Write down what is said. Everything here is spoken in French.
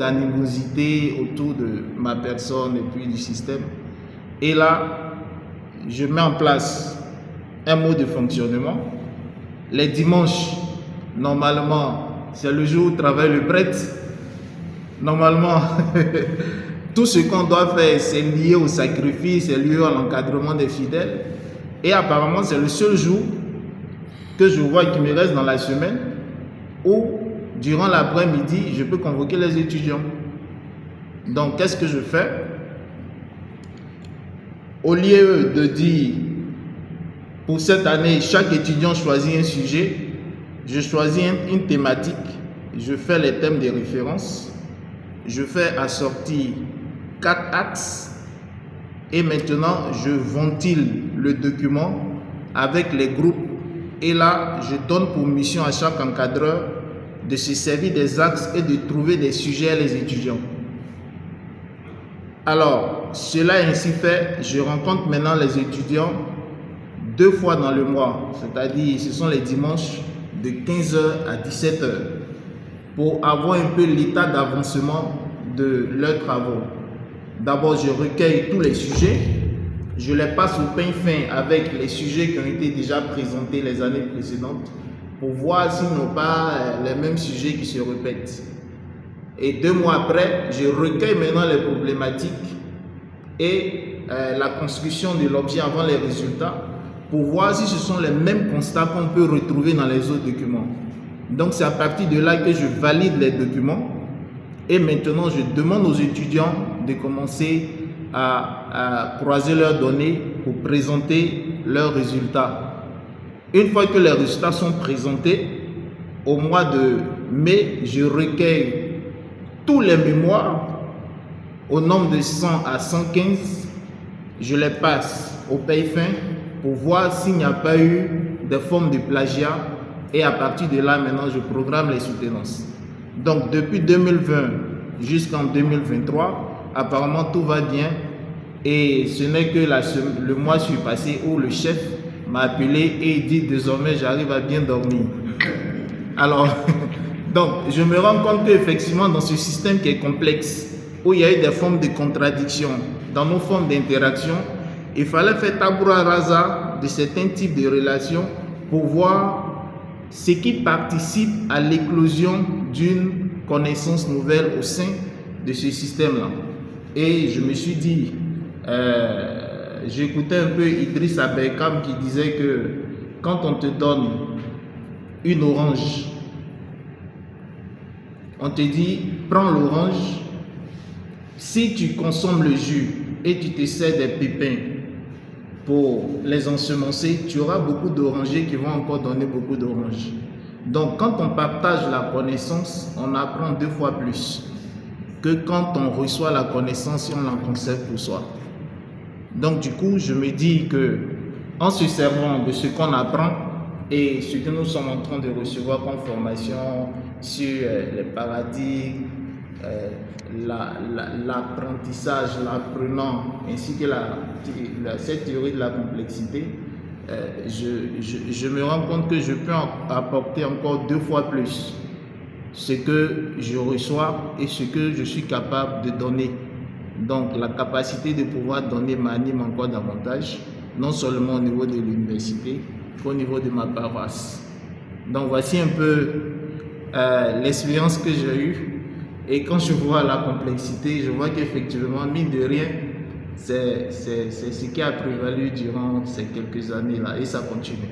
d'animosité autour de ma personne et puis du système. Et là, je mets en place un mode de fonctionnement. Les dimanches, normalement, c'est le jour où travaille le prêtre. Normalement, tout ce qu'on doit faire, c'est lié au sacrifice, c'est lié à l'encadrement des fidèles. Et apparemment, c'est le seul jour que je vois qui me reste dans la semaine où, durant l'après-midi, je peux convoquer les étudiants. Donc, qu'est-ce que je fais? Au lieu de dire, pour cette année, chaque étudiant choisit un sujet, je choisis une thématique, je fais les thèmes de référence, je fais assortir 4 axes et maintenant je ventile le document avec les groupes et là je donne pour mission à chaque encadreur de se servir des axes et de trouver des sujets à les étudiants. Alors, cela ainsi fait, je rencontre maintenant les étudiants 2 fois dans le mois, c'est-à-dire ce sont les dimanches de 15h à 17h pour avoir un peu l'état d'avancement de leurs travaux. D'abord, je recueille tous les sujets, je les passe au peigne fin avec les sujets qui ont été déjà présentés les années précédentes pour voir s'ils n'ont pas les mêmes sujets qui se répètent. Et 2 mois après, je recueille maintenant les problématiques et la construction de l'objet avant les résultats pour voir si ce sont les mêmes constats qu'on peut retrouver dans les autres documents. Donc c'est à partir de là que je valide les documents et maintenant je demande aux étudiants de commencer à croiser leurs données pour présenter leurs résultats. Une fois que les résultats sont présentés, au mois de mai, je recueille tous les mémoires au nombre de 100 à 115, je les passe au paye fin pour voir s'il n'y a pas eu de forme de plagiat et à partir de là, maintenant, je programme les soutenances. Donc, depuis 2020 jusqu'en 2023, apparemment, tout va bien et ce n'est que le mois passé où le chef m'a appelé et dit désormais, j'arrive à bien dormir. Alors, donc, je me rends compte qu'effectivement, dans ce système qui est complexe, où il y a eu des formes de contradiction dans nos formes d'interaction, il fallait faire tabula rasa de certains types de relations pour voir ce qui participe à l'éclosion d'une connaissance nouvelle au sein de ce système-là. Et je me suis dit, j'écoutais un peu Idriss Aberkam qui disait que quand on te donne une orange, on te dit, prends l'orange, si tu consommes le jus et tu te sers des pépins pour les ensemencer, tu auras beaucoup d'orangers qui vont encore donner beaucoup d'oranges. Donc quand on partage la connaissance, on apprend 2 fois plus que quand on reçoit la connaissance et on la conserve pour soi. Donc du coup, je me dis que en se servant de ce qu'on apprend et ce que nous sommes en train de recevoir comme formation sur les paradigmes, l'apprentissage, l'apprenant, ainsi que cette théorie de la complexité, je me rends compte que je peux apporter encore 2 fois plus ce que je reçois et ce que je suis capable de donner. Donc la capacité de pouvoir donner m'anime encore davantage, non seulement au niveau de l'université, qu'au niveau de ma paroisse. Donc voici un peu l'expérience que j'ai eue. Et quand je vois la complexité, je vois qu'effectivement, mine de rien, c'est ce qui a prévalu durant ces quelques années-là et ça continue.